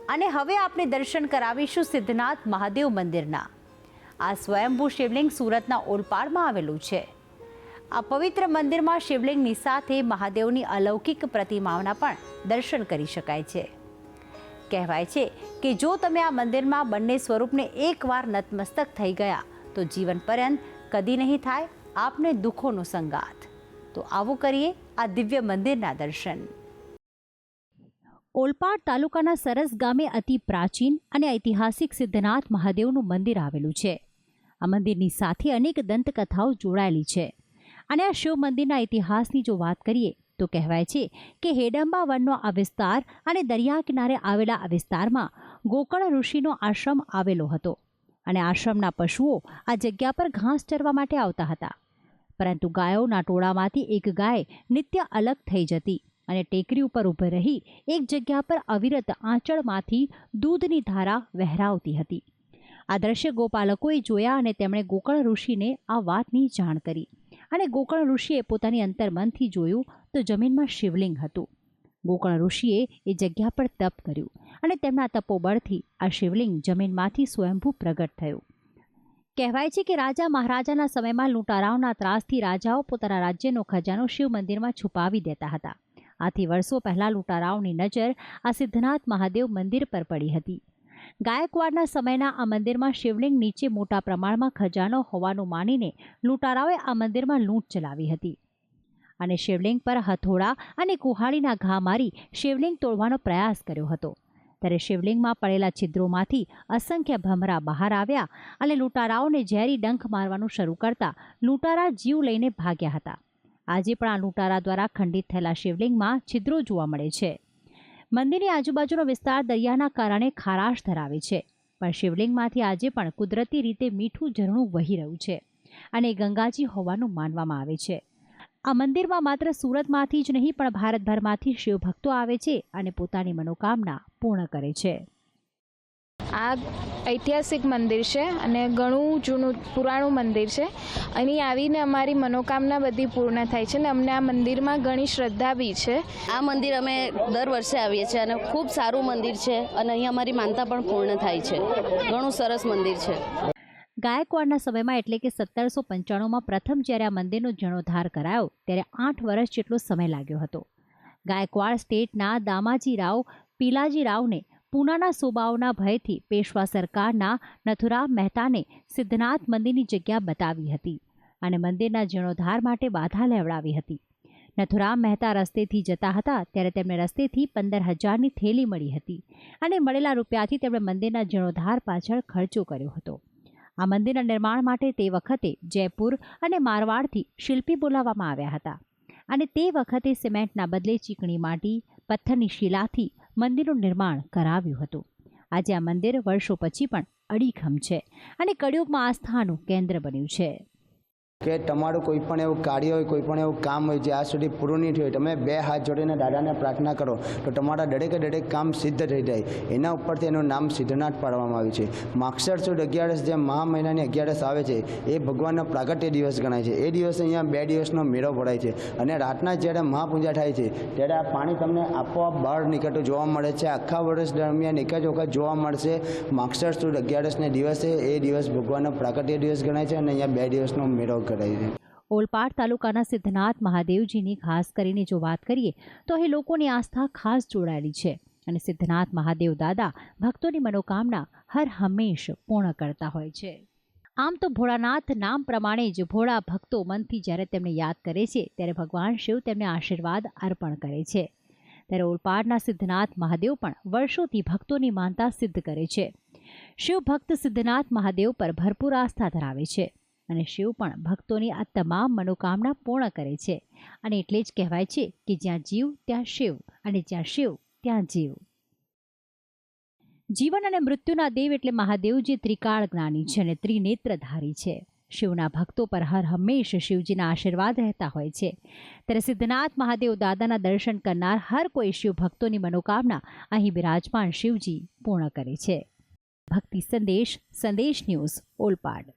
અને હવે આપણે દર્શન કરાવીશું સિદ્ધનાથ મહાદેવ મંદિરના। આ સ્વયંભૂ શિવલિંગ સુરતના ઓલપાડમાં આવેલું છે। આ પવિત્ર મંદિરમાં શિવલિંગની સાથે મહાદેવની અલૌકિક પ્રતિમાઓના પણ દર્શન કરી શકાય છે। કહેવાય છે કે જો તમે આ મંદિરમાં બંને સ્વરૂપને એકવાર નતમસ્તક થઈ ગયા તો જીવન પર્યંત કદી નહીં થાય આપને દુઃખોનો સંગાથ। તો આવું કરીએ આ દિવ્ય મંદિરના દર્શન। ઓલપાડ તાલુકાના સરસ ગામે અતિ પ્રાચીન અને ઐતિહાસિક સિદ્ધનાથ મહાદેવનું મંદિર આવેલું છે। આ મંદિરની સાથે અનેક દંતકથાઓ જોડાયેલી છે અને આ શિવ મંદિરના ઇતિહાસની જો વાત કરીએ તો કહેવાય છે કે હેડંબા વનનો આ વિસ્તાર અને દરિયા કિનારે આવેલા આ વિસ્તારમાં ગોકળ ઋષિનો આશ્રમ આવેલો હતો અને આશ્રમના પશુઓ આ જગ્યા પર ઘાસ ચરવા માટે આવતા હતા, પરંતુ ગાયોના ટોળામાંથી એક ગાય નિત્ય અલગ થઈ જતી અને ટેકરી ઉપર ઊભી રહી એક જગ્યા પર અવિરત આંચળમાંથી દૂધની ધારા વહેરાવતી હતી। આ દ્રશ્ય ગોપાલકોએ જોયા અને તેમણે ગોકળ ઋષિને આ વાતની જાણ કરી અને ગોકળ ઋષિએ પોતાની અંતર્મનથી જોયું તો જમીનમાં શિવલિંગ હતું। ગોકળ ઋષિએ એ જગ્યા પર તપ કર્યું અને તેમના તપોબળથી આ શિવલિંગ જમીનમાંથી સ્વયંભૂ પ્રગટ થયું। કહેવાય છે કે રાજા મહારાજાના સમયમાં લૂંટારાઓના ત્રાસથી રાજાઓ પોતાના રાજ્યનો ખજાનો શિવ મંદિરમાં છુપાવી દેતા હતા। આથી વર્ષો પહેલા લૂંટારાઓની નજર આ સિદ્ધનાથ મહાદેવ મંદિર પર પડી હતી। ગાયકવાડના સમયના આ મંદિરમાં શિવલિંગ નીચે મોટા પ્રમાણમાં ખજાનો હોવાનું માનીને લૂંટારાઓએ આ મંદિરમાં લૂંટ ચલાવી હતી અને શિવલિંગ પર હથોડા અને કુહાડીના ઘા મારી શિવલિંગ તોડવાનો પ્રયાસ કર્યો હતો। ત્યારે શિવલિંગમાં પડેલા છિદ્રોમાંથી અસંખ્ય ભમરા બહાર આવ્યા અને લૂંટારાઓને ઝેરી ડંખ મારવાનું શરૂ કરતા લૂંટારા જીવ લઈને ભાગ્યા હતા। આજે પણ આ લૂંટારા દ્વારા ખંડિત થયેલા શિવલિંગમાં છિદ્રો જોવા મળે છે। મંદિરની આજુબાજુનો વિસ્તાર દરિયાના કારણે ખારાશ ધરાવે છે, પણ શિવલિંગમાંથી આજે પણ કુદરતી રીતે મીઠું ઝરણું વહી રહ્યું છે અને ગંગાજી હોવાનું માનવામાં આવે છે। આ મંદિરમાં માત્ર સુરતમાંથી જ નહીં પણ ભારતભરમાંથી શિવભક્તો આવે છે અને પોતાની મનોકામના પૂર્ણ કરે છે। આ ઐતિહાસિક મંદિર છે અને ઘણું જૂનું પુરાણું મંદિર છે। અહીં આવીને અમારી મનોકામના બધી પૂર્ણ થાય છે અને અમને આ મંદિરમાં ઘણી શ્રદ્ધા બી છે। આ મંદિર અમે દર વર્ષે આવીએ છીએ અને ખૂબ સારું મંદિર છે અને અહીં અમારી માનતા પણ પૂર્ણ થાય છે। ઘણું સરસ મંદિર છે। ગાયકવાડના સમયમાં એટલે કે 1795માં પ્રથમ જ્યારે આ મંદિરનો જીર્ણોદ્ધાર કરાયો ત્યારે 8 વર્ષ જેટલો સમય લાગ્યો હતો। ગાયકવાડ સ્ટેટના દામાજીરાવ પીલાજીરાવને પૂનાના સુબાઓના ભયથી પેશવા સરકારના નથુરામ મહેતાને સિદ્ધનાથ મંદિરની જગ્યા બતાવી હતી અને મંદિરના જીર્ણોદ્ધાર માટે બાધા લેવડાવી હતી। નથુરામ મહેતા રસ્તેથી જતા હતા ત્યારે તેમને રસ્તેથી 15,000ની થેલી મળી હતી અને મળેલા રૂપિયાથી તેમણે મંદિરના જીર્ણોદ્ધાર પાછળ ખર્ચો કર્યો હતો। આ મંદિરના નિર્માણ માટે તે વખતે જયપુર અને મારવાડથી શિલ્પી બોલાવવામાં આવ્યા હતા અને તે વખતે સિમેન્ટના બદલે ચીકણી માટી પથ્થરની શિલાથી મંદિરનું નિર્માણ કરાવ્યું હતું। આજે આ મંદિર વર્ષો પછી પણ અડીખમ છે અને કળિયુગમાં આસ્થાનું કેન્દ્ર બન્યું છે। કે તમારું કોઈ પણ એવું કાર્ય હોય, કોઈ પણ એવું કામ હોય જે આજ સુધી પૂરું નહીં થયું, તમે 2 હાથ જોડીને દાદાને પ્રાર્થના કરો તો તમારા દરેક કામ સિદ્ધ થઈ જાય। એના ઉપરથી એનું નામ સિદ્ધનાથ પાડવામાં આવ્યું છે। માગસર સુદ 11 જે મહા મહિનાની 11 આવે છે એ ભગવાનનો પ્રાગટ્ય દિવસ ગણાય છે। એ દિવસે અહીંયા 2 દિવસનો મેળો ભરાય છે અને રાતના જ્યારે મહાપૂજા થાય છે ત્યારે આ પાણી તમને આપોઆપ બહાર નીકળતું જોવા મળે છે। આખા વર્ષ દરમિયાન એક જ વખત જોવા મળશે માગસર સુદ 11ને દિવસે। એ દિવસ ભગવાનનો પ્રાગટ્ય દિવસ ગણાય છે અને અહીંયા 2 દિવસનો મેળો ઓલપાડ તાલુકાના સિદ્ધનાથ મહાદેવજીની ખાસ કરીને જો વાત કરીએ તો અહીં લોકોની આસ્થા ખાસ જોડાયેલી છે અને સિદ્ધનાથ મહાદેવ દાદા ભક્તોની મનોકામના હર હંમેશ પૂર્ણ કરતા હોય છે। આમ તો ભોળાનાથ નામ પ્રમાણે જ ભોળા ભક્તો મનથી જ્યારે તેમને યાદ કરે છે ત્યારે ભગવાન શિવ તેમને આશીર્વાદ અર્પણ કરે છે। ત્યારે ઓલપાડના સિદ્ધનાથ મહાદેવ પણ વર્ષોથી ભક્તોની માનતા સિદ્ધ કરે છે। શિવ ભક્ત સિદ્ધનાથ મહાદેવ પર ભરપૂર આસ્થા ધરાવે છે અને શિવ પણ ભક્તોની આ તમામ મનોકામના પૂર્ણ કરે છે અને એટલે જ કહેવાય છે કે જ્યાં જીવ ત્યાં શિવ અને જ્યાં શિવ ત્યાં જીવ। જીવન અને મૃત્યુના દેવ એટલે મહાદેવજી ત્રિકાળ જ્ઞાની છે અને ત્રિનેત્રધારી છે। શિવના ભક્તો પર હર હંમેશ શિવજીના આશીર્વાદ રહેતા હોય છે। ત્યારે સિદ્ધનાથ મહાદેવ દાદાના દર્શન કરનાર હર કોઈ શિવ ભક્તોની મનોકામના અહીં બિરાજમાન શિવજી પૂર્ણ કરે છે। ભક્તિ સંદેશ ન્યૂઝ ઓલપાડ।